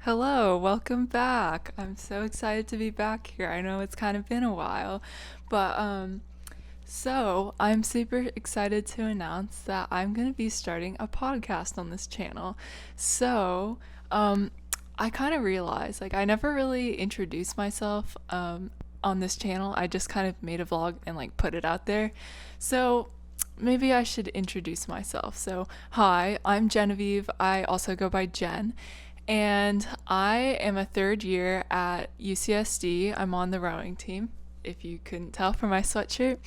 Hello, welcome back. I'm so excited to be back here. I know it's kind of been a while, but I'm super excited to announce that I'm going to be starting a podcast on this channel. So, um I kind of realized like I never really introduced myself on this channel. I just kind of made a vlog and like put it out there. So, maybe I should introduce myself. So, hi, I'm Genevieve. I also go by Jen. And I am a third year at UCSD. I'm on the rowing team, if you couldn't tell from my sweatshirt.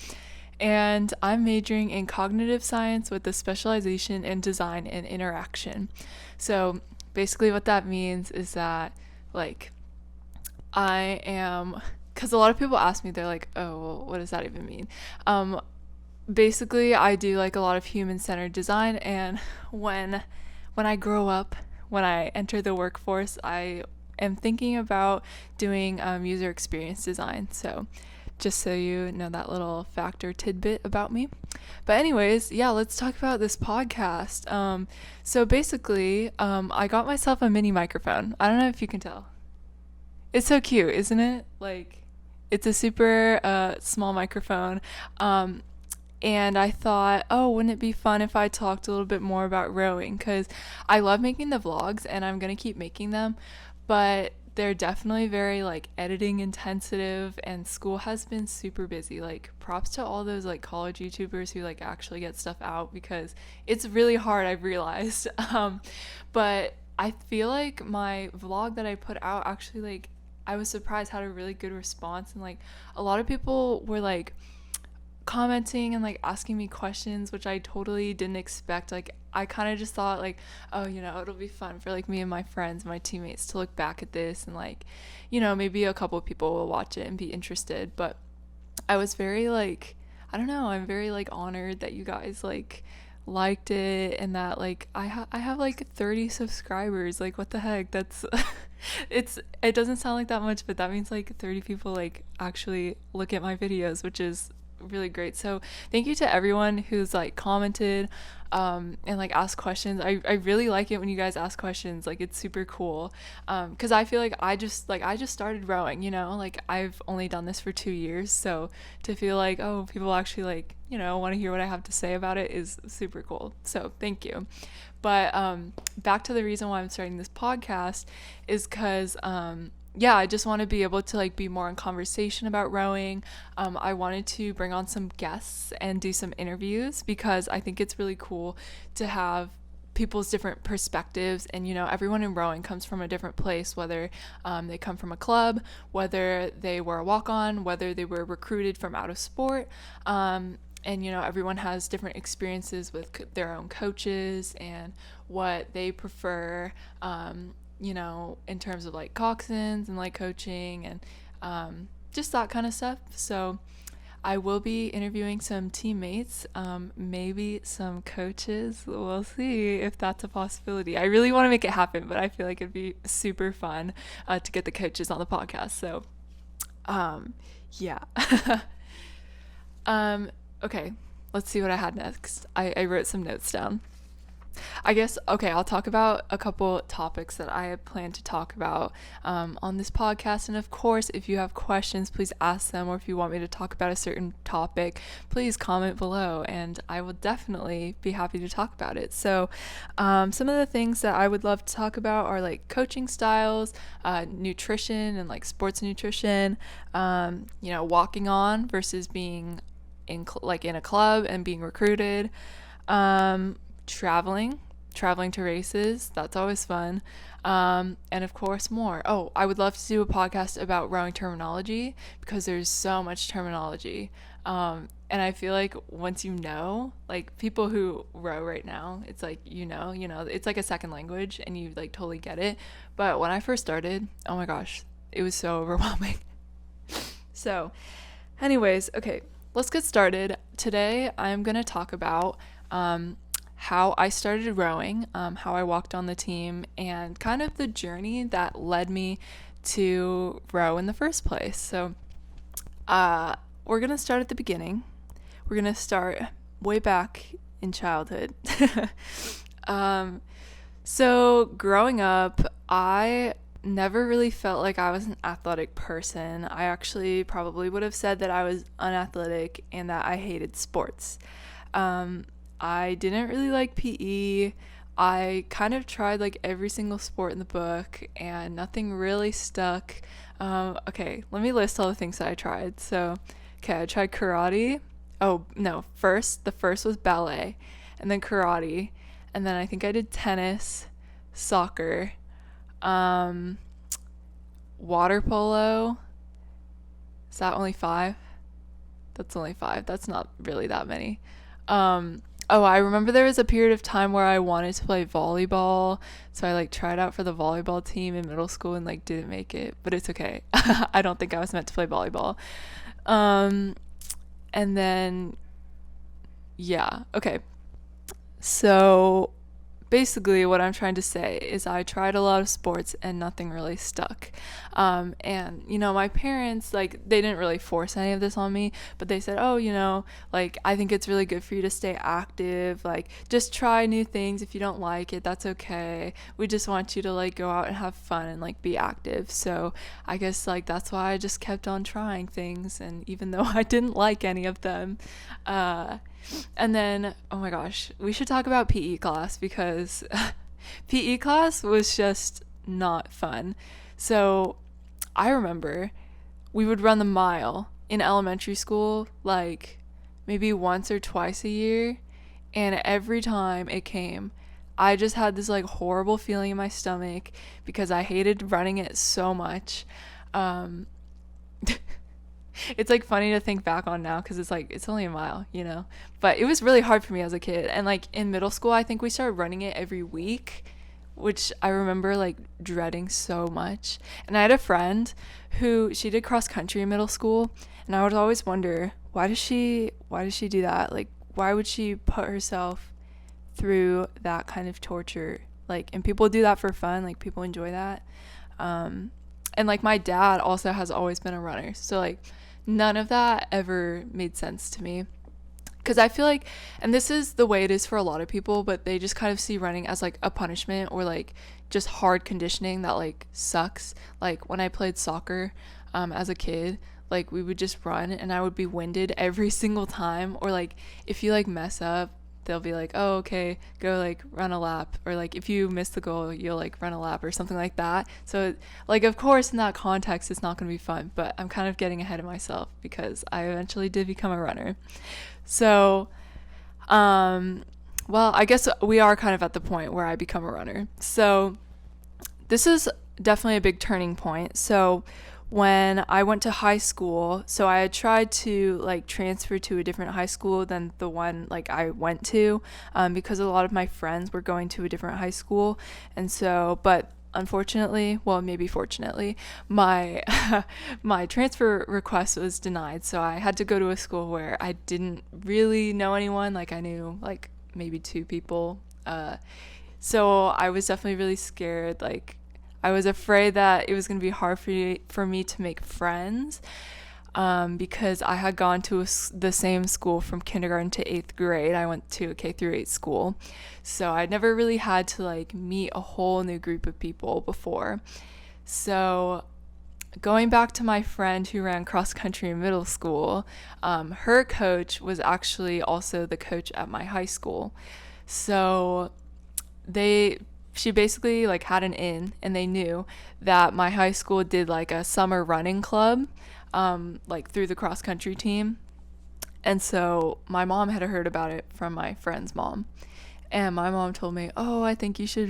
And I'm majoring in cognitive science with a specialization in design and interaction. So basically, what that means is that, like, I am, because a lot of people ask me, they're like, oh, well, what does that even mean? Basically, I do like a lot of human-centered design, and when I grow up, when I enter the workforce, I am thinking about doing user experience design. So, just so you know that little fact or tidbit about me. But anyways, yeah, let's talk about this podcast. So basically, I got myself a mini microphone. I don't know if you can tell. It's so cute, isn't it? Like, it's a super small microphone. And I thought, oh, wouldn't it be fun if I talked a little bit more about rowing? Because I love making the vlogs and I'm going to keep making them. But they're definitely very like editing intensive, and school has been super busy. Like, props to all those like college YouTubers who like actually get stuff out, because it's really hard, I've realized. But I feel like my vlog that I put out actually, like, I was surprised, had a really good response. And like a lot of people were like commenting and like asking me questions, which I totally didn't expect. Like, I kind of just thought like, oh, it'll be fun for like me and my friends, my teammates, to look back at this, and like, maybe a couple of people will watch it and be interested. But I was very like, I don't know, I'm very like honored that you guys like liked it, and that like I have like 30 subscribers. Like, what the heck? That's it doesn't sound like that much, but that means like 30 people like actually look at my videos, which is really great. So thank you to everyone who's like commented and like asked questions. I really like it when you guys ask questions. Like, it's super cool, because I feel like I just started rowing, like I've only done this for 2 years. So to feel like, oh, people actually like want to hear what I have to say about it is super cool. So thank you. But back to the reason why I'm starting this podcast is because yeah, I just want to be able to like be more in conversation about rowing. I wanted to bring on some guests and do some interviews, because I think it's really cool to have people's different perspectives. And everyone in rowing comes from a different place, whether they come from a club, whether they were a walk-on, whether they were recruited from out of sport. And everyone has different experiences with their own coaches and what they prefer, in terms of like coxswains and like coaching and just that kind of stuff. So I will be interviewing some teammates, maybe some coaches. We'll see if that's a possibility. I really want to make it happen, but I feel like it'd be super fun to get the coaches on the podcast. So, yeah. Okay, let's see what I had next. I wrote some notes down. I guess, okay, I'll talk about a couple topics that I had planned to talk about on this podcast. And of course, if you have questions, please ask them, or if you want me to talk about a certain topic, please comment below, and I will definitely be happy to talk about it. So some of the things that I would love to talk about are like coaching styles, nutrition and like sports nutrition, walking on versus being in a club and being recruited, traveling to races, that's always fun, and of course more. Oh, I would love to do a podcast about rowing terminology, because there's so much terminology, and I feel like once like people who row right now, it's like it's like a second language and you like totally get it. But when I first started, oh my gosh, it was so overwhelming. So anyways, okay, let's get started. Today I'm gonna talk about how I started rowing, how I walked on the team, and kind of the journey that led me to row in the first place. So we're going to start at the beginning. We're going to start way back in childhood. So growing up, I never really felt like I was an athletic person. I actually probably would have said that I was unathletic and that I hated sports. I didn't really like PE. I kind of tried like every single sport in the book and nothing really stuck. Okay, let me list all the things that I tried. So, okay, I tried karate. Oh, no, the first was ballet, and then karate, and then I think I did tennis, soccer, um, water polo. Is that only five? That's only five. That's not really that many. Oh, I remember there was a period of time where I wanted to play volleyball, so I like tried out for the volleyball team in middle school and like didn't make it, but it's okay. I don't think I was meant to play volleyball. Um, and then yeah, okay. So basically what I'm trying to say is I tried a lot of sports and nothing really stuck. And my parents, like, they didn't really force any of this on me, but they said, oh, like, I think it's really good for you to stay active, like, just try new things. If you don't like it, that's okay. We just want you to like go out and have fun and like be active. So I guess like that's why I just kept on trying things, and even though I didn't like any of them, and then, oh my gosh, we should talk about PE class, because PE class was just not fun. So I remember we would run the mile in elementary school like maybe once or twice a year, and every time it came, I just had this like horrible feeling in my stomach because I hated running it so much. Um, it's like funny to think back on now because it's like it's only a mile, but it was really hard for me as a kid. And like in middle school, I think we started running it every week, which I remember like dreading so much. And I had a friend who she did cross country in middle school, and I would always wonder, why does she do that? Like, why would she put herself through that kind of torture? Like, and people do that for fun, like people enjoy that. And like my dad also has always been a runner, so like none of that ever made sense to me, because I feel like, and this is the way it is for a lot of people, but they just kind of see running as like a punishment or like just hard conditioning that like sucks. Like when I played soccer as a kid, like we would just run and I would be winded every single time, or like if you like mess up, they'll be like, oh, okay, go like run a lap, or like if you miss the goal, you'll like run a lap or something like that. So like, of course, in that context, it's not going to be fun, but I'm kind of getting ahead of myself because I eventually did become a runner. So, well, I guess we are kind of at the point where I become a runner. So this is definitely a big turning point. So when I went to high school, so I had tried to like transfer to a different high school than the one like I went to, because a lot of my friends were going to a different high school. And so, but unfortunately, well, maybe fortunately, my my transfer request was denied. So I had to go to a school where I didn't really know anyone. Like I knew like maybe two people. So I was definitely really scared. Like I was afraid that it was going to be hard for me to make friends, because I had gone to the same school from kindergarten to 8th grade. I went to a K through 8 school. So I never really had to like meet a whole new group of people before. So going back to my friend who ran cross country in middle school, her coach was actually also the coach at my high school. So she basically like had an in, and they knew that my high school did like a summer running club, like through the cross country team. And so my mom had heard about it from my friend's mom, and my mom told me, oh, I think you should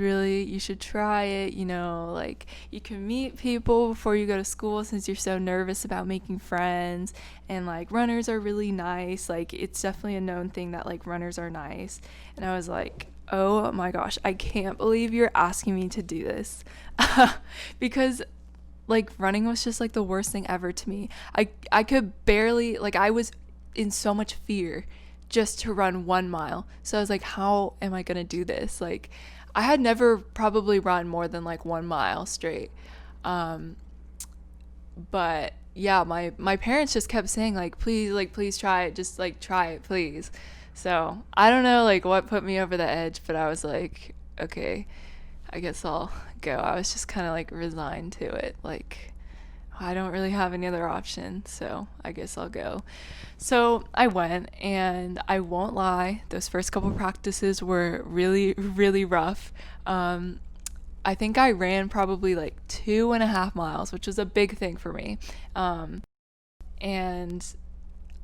try it, like you can meet people before you go to school since you're so nervous about making friends, and like runners are really nice, like it's definitely a known thing that like runners are nice. And I was like, oh my gosh, I can't believe you're asking me to do this. Because like running was just like the worst thing ever to me. I could barely, like I was in so much fear just to run 1 mile. So I was like, how am I gonna do this? Like I had never probably run more than like 1 mile straight. But yeah, my parents just kept saying like, please try it, just like try it, please. So I don't know like what put me over the edge, but I was like, okay, I guess I'll go. I was just kind of like resigned to it. Like, I don't really have any other option, so I guess I'll go. So I went, and I won't lie, those first couple practices were really, really rough. I think I ran probably like 2.5 miles, which was a big thing for me. And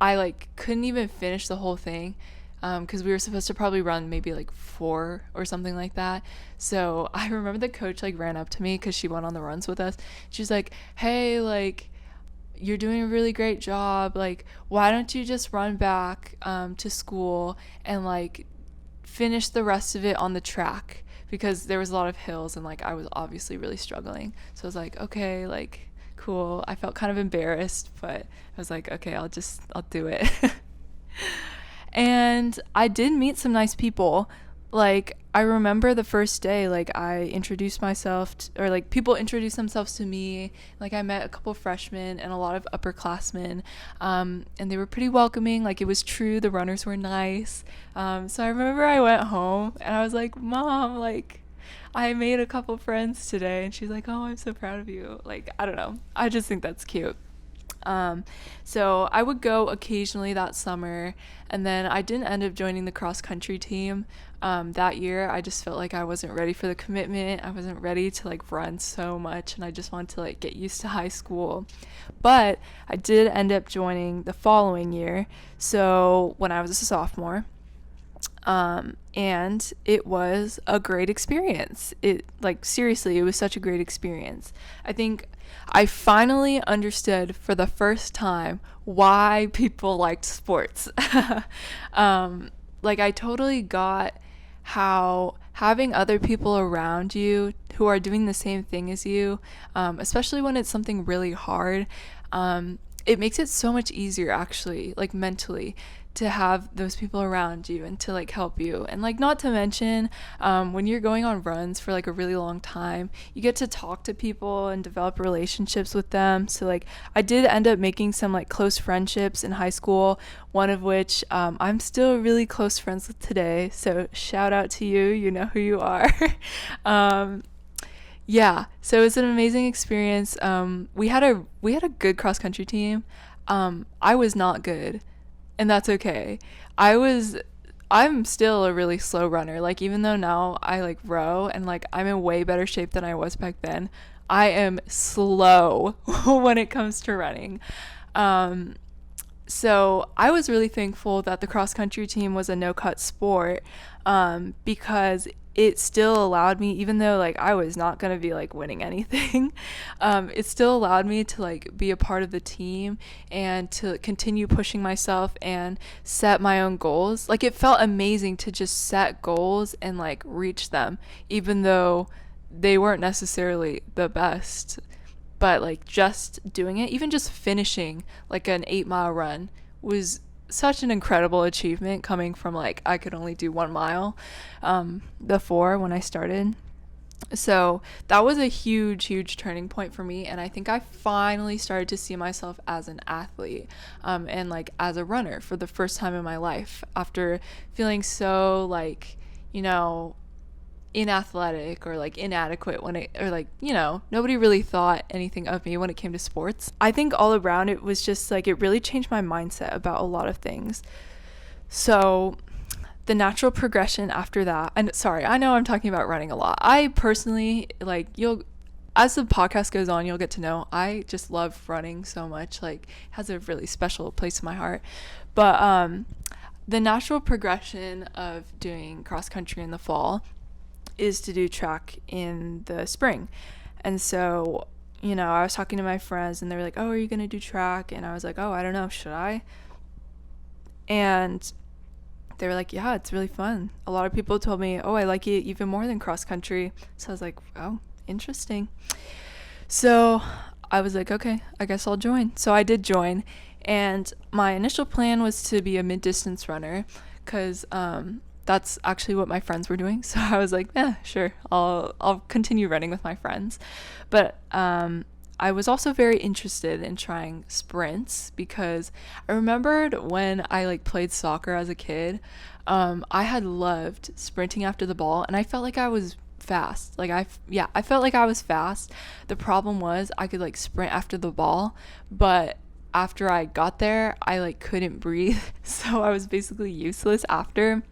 I like couldn't even finish the whole thing because we were supposed to probably run maybe like 4 or something like that. So I remember the coach like ran up to me because she went on the runs with us. She's like, "Hey, like, you're doing a really great job. Like, why don't you just run back to school and like finish the rest of it on the track?" Because there was a lot of hills, and like I was obviously really struggling. So I was like, okay, like, cool. I felt kind of embarrassed, but I was like, okay, I'll do it. And I did meet some nice people. Like, I remember the first day, like, I introduced myself, or like, people introduced themselves to me. Like, I met a couple freshmen and a lot of upperclassmen, and they were pretty welcoming. Like, it was true, the runners were nice. So I remember I went home and I was like, Mom, like, I made a couple friends today. And she's like, oh, I'm so proud of you. Like, I don't know. I just think that's cute. So I would go occasionally that summer, and then I didn't end up joining the cross country team that year. I just felt like I wasn't ready for the commitment. I wasn't ready to like run so much, and I just wanted to like get used to high school. But I did end up joining the following year, so when I was a sophomore. And it was a great experience. It, like, seriously, it was such a great experience. I think I finally understood for the first time why people liked sports. Like, I totally got how having other people around you who are doing the same thing as you, especially when it's something really hard, it makes it so much easier, actually, like, mentally, to have those people around you and to like help you. And like, not to mention, when you're going on runs for like a really long time, you get to talk to people and develop relationships with them. So like, I did end up making some like close friendships in high school, one of which I'm still really close friends with today, so shout out to you, you know who you are. Yeah, so it was an amazing experience. We had a good cross country team. I was not good, and that's okay. I'm still a really slow runner. Like, even though now I like row and like I'm in way better shape than I was back then, I am slow when it comes to running. So I was really thankful that the cross country team was a no-cut sport, because it still allowed me, even though like I was not going to be like winning anything, it still allowed me to like be a part of the team and to continue pushing myself and set my own goals. Like, it felt amazing to just set goals and like reach them, even though they weren't necessarily the best. But like, just doing it, even just finishing like an 8-mile run, was such an incredible achievement, coming from like I could only do 1 mile before, when I started. So that was a huge turning point for me, and I think I finally started to see myself as an athlete, and like as a runner for the first time in my life, after feeling so like, inathletic or like inadequate nobody really thought anything of me when it came to sports. I think all around it was just like, it really changed my mindset about a lot of things. So the natural progression after that, and sorry, I know I'm talking about running a lot. I personally, like, as the podcast goes on, you'll get to know, I just love running so much. Like, it has a really special place in my heart. But the natural progression of doing cross country in the fall is to do track in the spring. And so, I was talking to my friends, and they were like, oh, are you going to do track? And I was like, oh, I don't know, should I? And they were like, yeah, it's really fun. A lot of people told me, oh, I like it even more than cross country. So I was like, oh, interesting. So I was like, okay, I guess I'll join. So I did join, and my initial plan was to be a mid-distance runner, because that's actually what my friends were doing. So I was like, yeah, sure, I'll continue running with my friends. But I was also very interested in trying sprints, because I remembered when I like played soccer as a kid, I had loved sprinting after the ball, and I felt like I was fast. Like I felt like I was fast. The problem was I could like sprint after the ball, but after I got there, I like couldn't breathe. So I was basically useless after.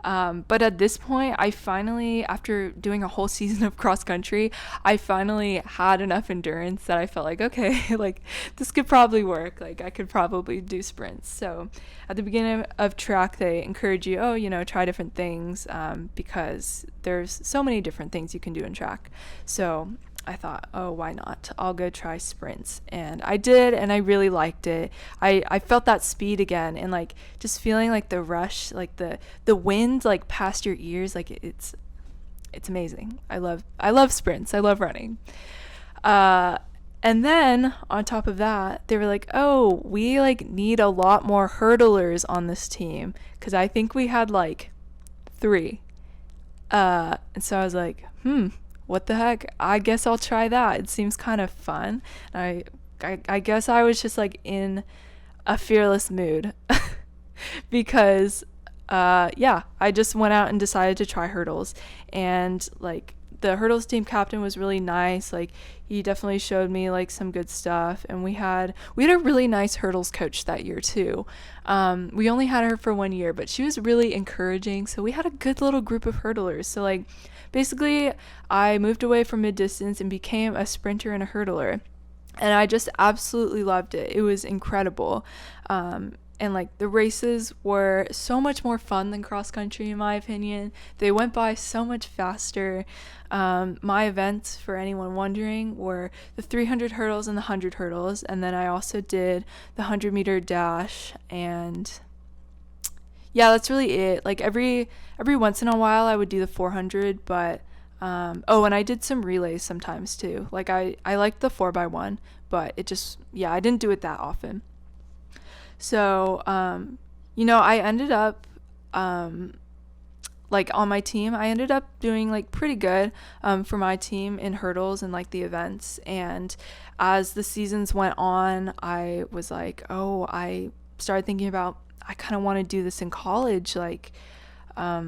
But at this point, I finally, after doing a whole season of cross country, I finally had enough endurance that I felt like, okay, like this could probably work. Like I could probably do sprints. So at the beginning of track, they encourage you, try different things, because there's so many different things you can do in track. So I thought, oh, why not? I'll go try sprints. And I did, and I really liked it. I felt that speed again, and like just feeling like the rush, like the wind like past your ears, like it's amazing. I love sprints. I love running. And then on top of that, they were like, oh, we like need a lot more hurdlers on this team, because I think we had like 3. And so I was like, what the heck? I guess I'll try that. It seems kind of fun. I guess I was just like in a fearless mood because I just went out and decided to try hurdles. And like the hurdles team captain was really nice. Like he definitely showed me like some good stuff, and we had a really nice hurdles coach that year too. We only had her for 1 year, but she was really encouraging. So we had a good little group of hurdlers. So like basically, I moved away from mid-distance and became a sprinter and a hurdler. And I just absolutely loved it. It was incredible. And like the races were so much more fun than cross country, in my opinion. They went by so much faster. My events, for anyone wondering, were the 300 hurdles and the 100 hurdles. And then I also did the 100-meter dash, and yeah, that's really it. Like every once in a while I would do the 400, but and I did some relays sometimes too. Like I liked the 4x1, but it just, I didn't do it that often. So I ended up like on my team, I ended up doing like pretty good for my team in hurdles and like the events. And as the seasons went on, I was like, I started thinking about, I kind of want to do this in college. Like, I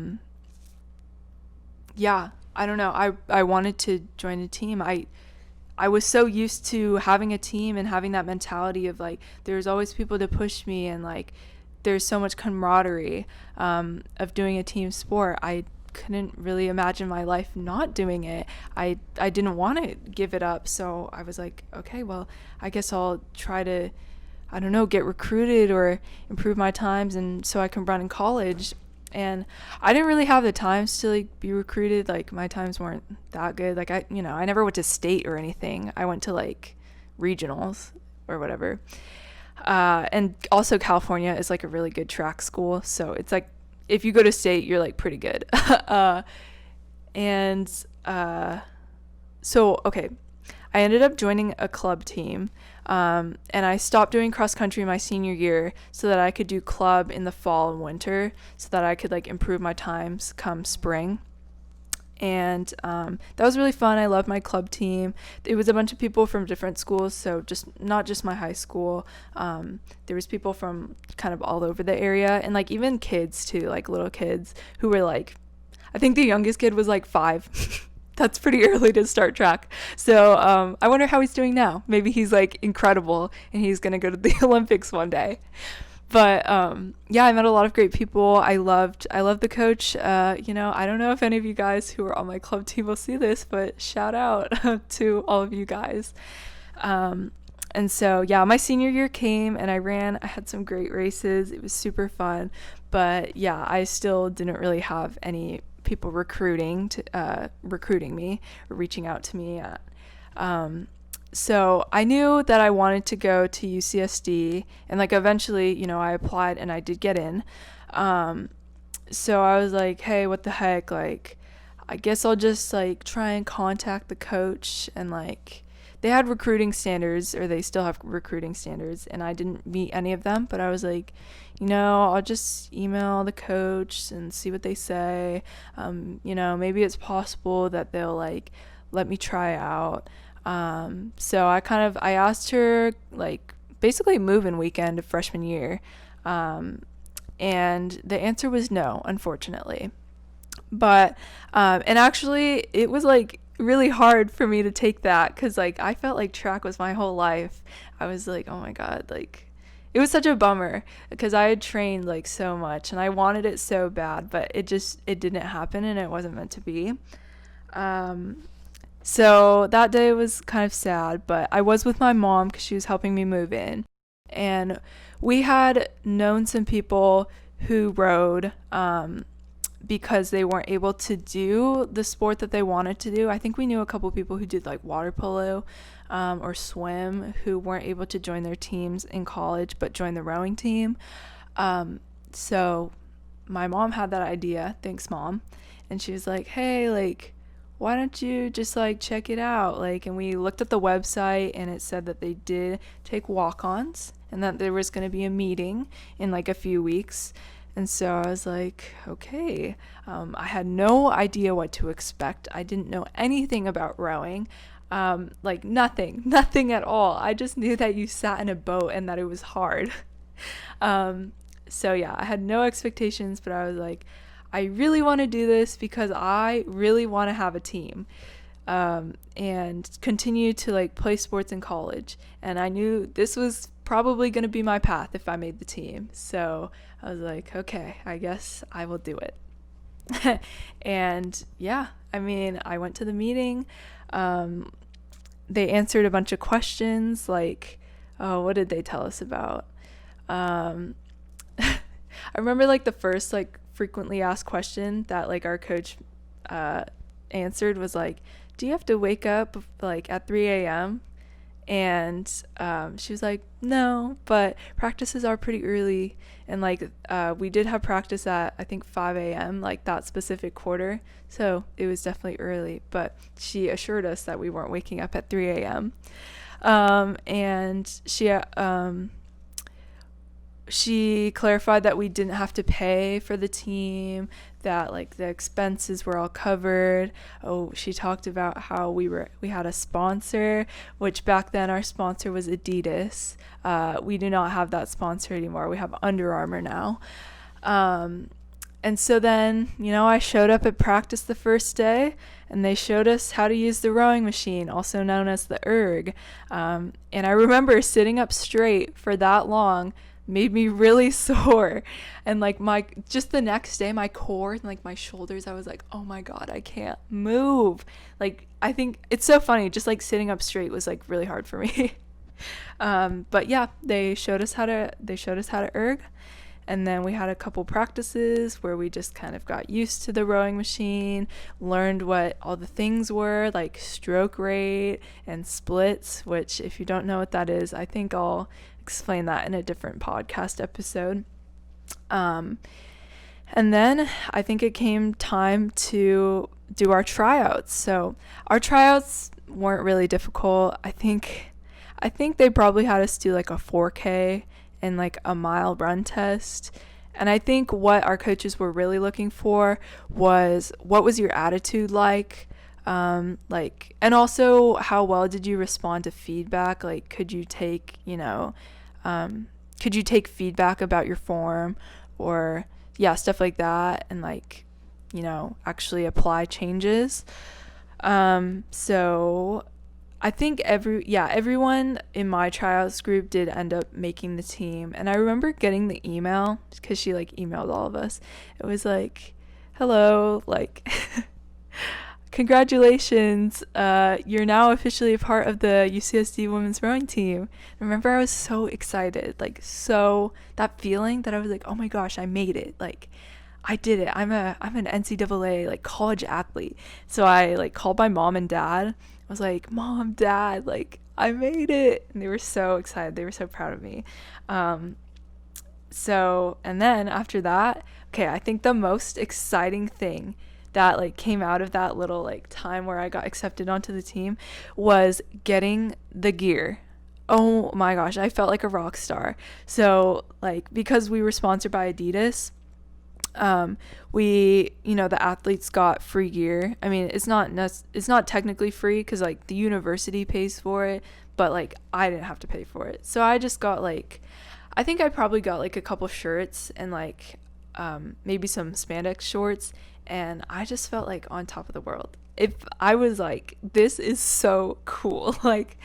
don't know. I wanted to join a team. I was so used to having a team and having that mentality of like, there's always people to push me, and like, there's so much camaraderie of doing a team sport. I couldn't really imagine my life not doing it. I didn't want to give it up. So I was like, okay, well, I guess I'll try to, I don't know, get recruited or improve my times, and so I can run in college. And I didn't really have the times to like be recruited. Like my times weren't that good. Like I never went to state or anything. I went to like regionals or whatever. And also California is like a really good track school. So it's like, if you go to state, you're like pretty good. So, okay, I ended up joining a club team, and I stopped doing cross country my senior year so that I could do club in the fall and winter, so that I could like improve my times come spring. And that was really fun. I loved my club team. It was a bunch of people from different schools, so not just my high school. There was people from kind of all over the area, and like even kids too, like little kids who were like, I think the youngest kid was like 5. That's pretty early to start track. So I wonder how he's doing now. Maybe he's like incredible and he's gonna go to the Olympics one day. But I met a lot of great people. I loved the coach. I don't know if any of you guys who are on my club team will see this, but shout out to all of you guys. And so my senior year came and I had some great races. It was super fun. But I still didn't really have any people recruiting me or reaching out to me. So I knew that I wanted to go to UCSD, and like eventually, I applied and I did get in. So I was like, hey, what the heck? Like, I guess I'll just like try and contact the coach, and like they had recruiting standards, or they still have recruiting standards, and I didn't meet any of them, but I was like, I'll just email the coach and see what they say. Maybe it's possible that they'll like let me try out. So I asked her like basically move-in weekend of freshman year. And the answer was no, unfortunately. But and actually it was like really hard for me to take that because like I felt like track was my whole life. I was like, oh my god, like it was such a bummer because I had trained like so much and I wanted it so bad, but it didn't happen and it wasn't meant to be. um so that day was kind of sad, but I was with my mom because she was helping me move in, and we had known some people who rode because they weren't able to do the sport that they wanted to do. I think we knew a couple people who did like water polo or swim who weren't able to join their teams in college but joined the rowing team. So my mom had that idea, thanks mom, and she was like, hey, like why don't you just like check it out, like, and we looked at the website and it said that they did take walk-ons and that there was going to be a meeting in like a few weeks. And so I was like, okay. I had no idea what to expect. I didn't know anything about rowing. Like nothing at all. I just knew that you sat in a boat and that it was hard. So yeah, I had no expectations, but I was like, I really want to do this because I really want to have a team and continue to like play sports in college. And I knew this was probably going to be my path if I made the team. So I was like, okay, I guess I will do it. And yeah, I mean, I went to the meeting. They answered a bunch of questions like, oh, what did they tell us about? I remember like the first like frequently asked question that like our coach answered was like, do you have to wake up like at 3 a.m.? And she was like, no, but practices are pretty early. And like we did have practice at I think 5 a.m. like that specific quarter, so it was definitely early, but she assured us that we weren't waking up at 3 a.m. And she clarified that we didn't have to pay for the team, that like the expenses were all covered. Oh, she talked about how we had a sponsor, which back then our sponsor was Adidas. We do not have that sponsor anymore. We have Under Armour now. And so then, I showed up at practice the first day and they showed us how to use the rowing machine, also known as the erg. And I remember sitting up straight for that long made me really sore, and like just the next day my core and like my shoulders, I was like, oh my god, I can't move. Like I think it's so funny, just like sitting up straight was like really hard for me. But yeah, they showed us how to erg, and then we had a couple practices where we just kind of got used to the rowing machine, learned what all the things were, like stroke rate and splits, which if you don't know what that is, I think I'll explain that in a different podcast episode. And then I think it came time to do our tryouts. So our tryouts weren't really difficult. I think they probably had us do like a 4K and like a mile run test. And I think what our coaches were really looking for was, what was your attitude like? And also how well did you respond to feedback? Like, could you take feedback about your form, or stuff like that, and like, actually apply changes. So I think everyone in my tryouts group did end up making the team. And I remember getting the email because she like emailed all of us. It was like, hello, like congratulations, you're now officially a part of the UCSD women's rowing team. I remember I was so excited, like, so that feeling that I was like, oh my gosh, I made it, like I did it. I'm an NCAA like college athlete. So I like called my mom and dad. I was like, Mom, Dad, like I made it. And they were so excited. They were so proud of me. So, and then after that, okay, I think the most exciting thing that like came out of that little like time where I got accepted onto the team was getting the gear. Oh my gosh, I felt like a rock star. So like, because we were sponsored by Adidas, the athletes got free gear. I mean, it's not technically free because like the university pays for it, but like I didn't have to pay for it. So I just got like, I think I probably got like a couple shirts and like maybe some spandex shorts and I just felt like on top of the world. If I was like, this is so cool. Like,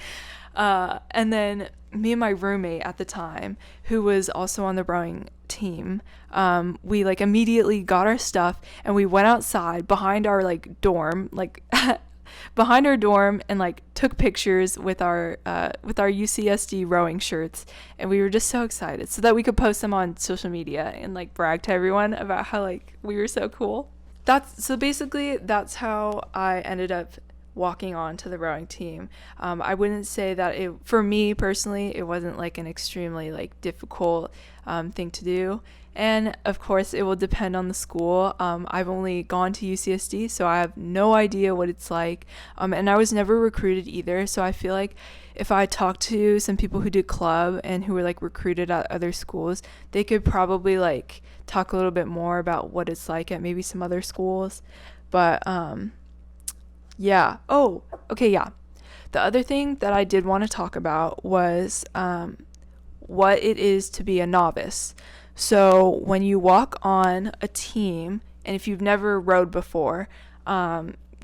and then me and my roommate at the time, who was also on the rowing team, we like immediately got our stuff and we went outside behind our like dorm, like behind our dorm, and like took pictures with our UCSD rowing shirts, and we were just so excited so that we could post them on social media and like brag to everyone about how like we were so cool. That's how I ended up walking on to the rowing team. I wouldn't say that for me personally, it wasn't like an extremely like difficult thing to do. And of course, it will depend on the school. I've only gone to UCSD, so I have no idea what it's like. And I was never recruited either. So I feel like if I talked to some people who did club and who were like recruited at other schools, they could probably like talk a little bit more about what it's like at maybe some other schools. But yeah. Oh, okay, yeah. The other thing that I did want to talk about was what it is to be a novice. So when you walk on a team, and if you've never rowed before,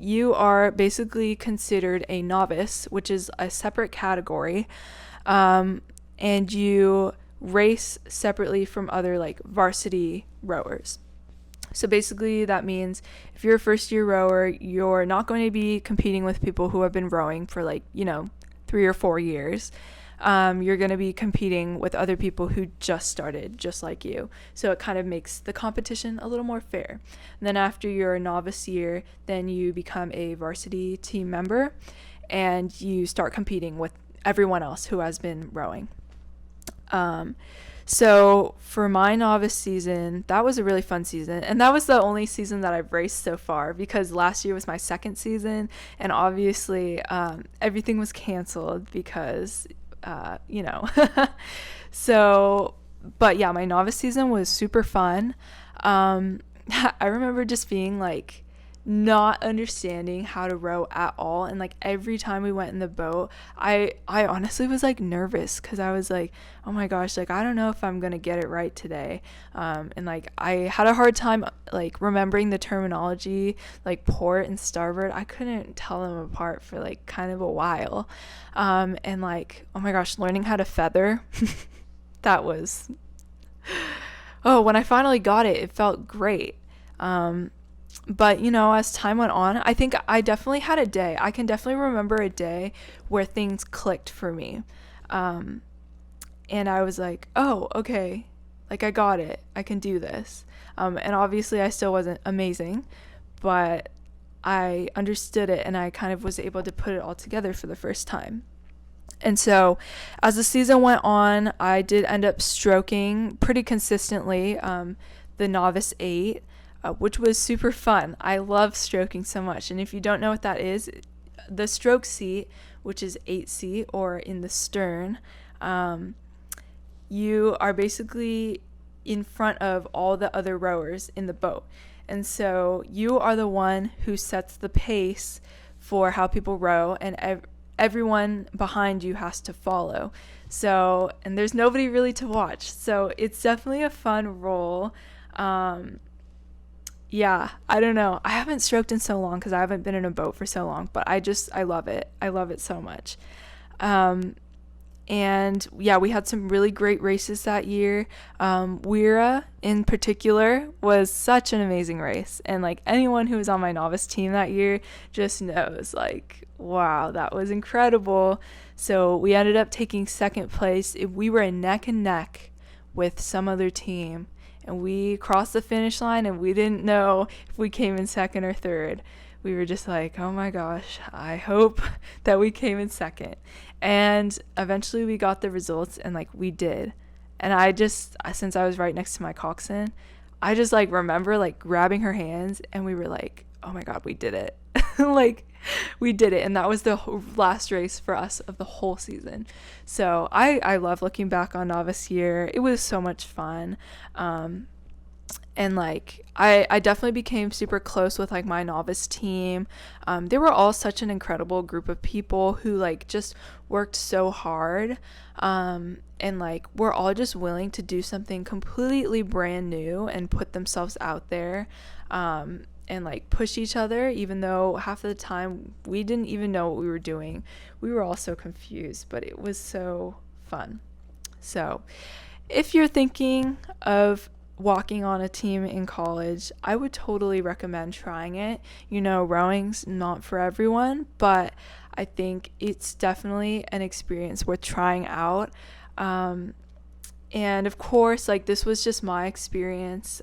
you are basically considered a novice, which is a separate category, and you race separately from other like varsity rowers. So basically that means if you're a first year rower, you're not going to be competing with people who have been rowing for like, 3 or 4 years. You're going to be competing with other people who just started just like you. So it kind of makes the competition a little more fair. And then after your novice year, then you become a varsity team member and you start competing with everyone else who has been rowing. So for my novice season, that was a really fun season. And that was the only season that I've raced so far, because last year was my second season. And obviously, everything was canceled because, So, but yeah, my novice season was super fun. I remember just being like, not understanding how to row at all, and like every time we went in the boat, I honestly was like nervous, because I was like, oh my gosh, like I don't know if I'm gonna get it right today, and like I had a hard time like remembering the terminology, like port and starboard. I couldn't tell them apart for like kind of a while, and like, oh my gosh, learning how to feather that was, oh, when I finally got it, it felt great. But, as time went on, I think I definitely had a day. I can definitely remember a day where things clicked for me. And I was like, oh, okay, like I got it. I can do this. And obviously I still wasn't amazing, but I understood it and I kind of was able to put it all together for the first time. And so as the season went on, I did end up stroking pretty consistently the novice 8. Which was super fun. I love stroking so much. And if you don't know what that is, the stroke seat, which is 8C, or in the stern, you are basically in front of all the other rowers in the boat. And so you are the one who sets the pace for how people row, and everyone behind you has to follow. So, and there's nobody really to watch. So it's definitely a fun role. Yeah, I don't know. I haven't stroked in so long because I haven't been in a boat for so long, but I love it. I love it so much. And yeah, we had some really great races that year. Weira in particular was such an amazing race. And like anyone who was on my novice team that year just knows, like, wow, that was incredible. So we ended up taking second place. We were neck and neck with some other team. And we crossed the finish line and we didn't know if we came in second or third. We were just like, oh my gosh, I hope that we came in second. And eventually we got the results and like we did. And since I was right next to my coxswain, I just like remember like grabbing her hands and we were like, oh my God, we did it. Like we did it. And that was the last race for us of the whole season. So I love looking back on novice year. It was so much fun. And like I definitely became super close with like my novice team. They were all such an incredible group of people who like just worked so hard, and like we're all just willing to do something completely brand new and put themselves out there. and like push each other, even though half of the time we didn't even know what we were doing. We were all so confused, but it was so fun. So if you're thinking of walking on a team in college, I would totally recommend trying it. Rowing's not for everyone, but I think it's definitely an experience worth trying out. And of course, like, this was just my experience.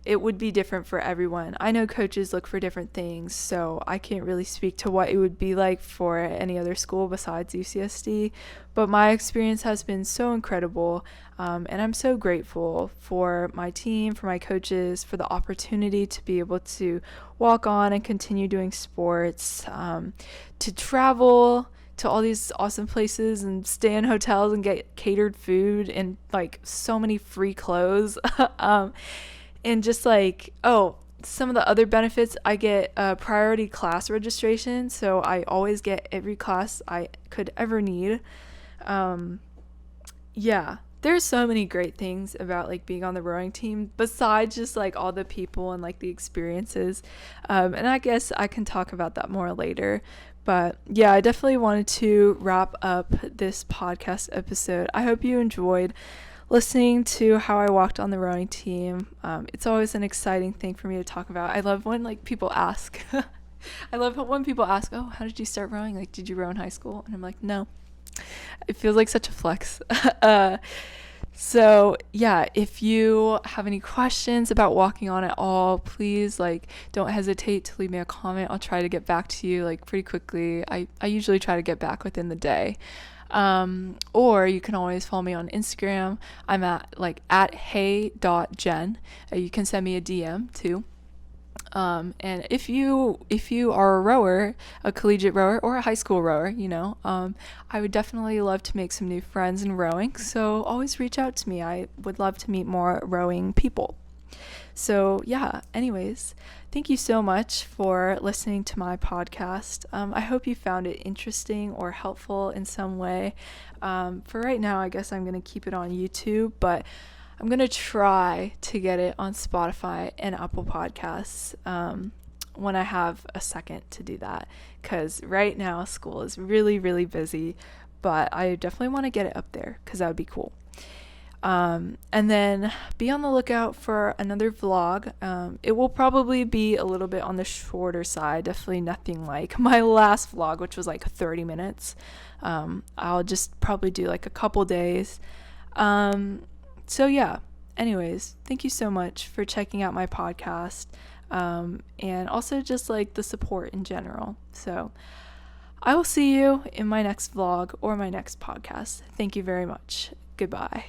It would be different for everyone. I know coaches look for different things, so I can't really speak to what it would be like for any other school besides UCSD, but my experience has been so incredible, and I'm so grateful for my team, for my coaches, for the opportunity to be able to walk on and continue doing sports, to travel to all these awesome places and stay in hotels and get catered food and like so many free clothes. And just like, some of the other benefits, I get a priority class registration, so I always get every class I could ever need. Yeah, there's so many great things about like being on the rowing team besides just like all the people and like the experiences. And I guess I can talk about that more later. But yeah, I definitely wanted to wrap up this podcast episode. I hope you enjoyed listening to how I walked on the rowing team. It's always an exciting thing for me to talk about. I love when like people ask, oh, how did you start rowing? Like, did you row in high school? And I'm like, no. It feels like such a flex. So yeah, if you have any questions about walking on at all, please like don't hesitate to leave me a comment. I'll try to get back to you like pretty quickly. I usually try to get back within the day. Or you can always follow me on Instagram. I'm at hey.jen. You can send me a DM too. And if you are a rower, a collegiate rower or a high school rower, I would definitely love to make some new friends in rowing. So always reach out to me. I would love to meet more rowing people. So yeah, anyways, thank you so much for listening to my podcast. I hope you found it interesting or helpful in some way. For right now, I guess I'm going to keep it on YouTube, but I'm going to try to get it on Spotify and Apple Podcasts when I have a second to do that, because right now school is really, really busy, but I definitely want to get it up there because that would be cool. And then be on the lookout for another vlog. It will probably be a little bit on the shorter side, definitely nothing like my last vlog, which was like 30 minutes. I'll just probably do like a couple days. So yeah, anyways, thank you so much for checking out my podcast, and also just like the support in general. So I will see you in my next vlog or my next podcast. Thank you very much. Goodbye.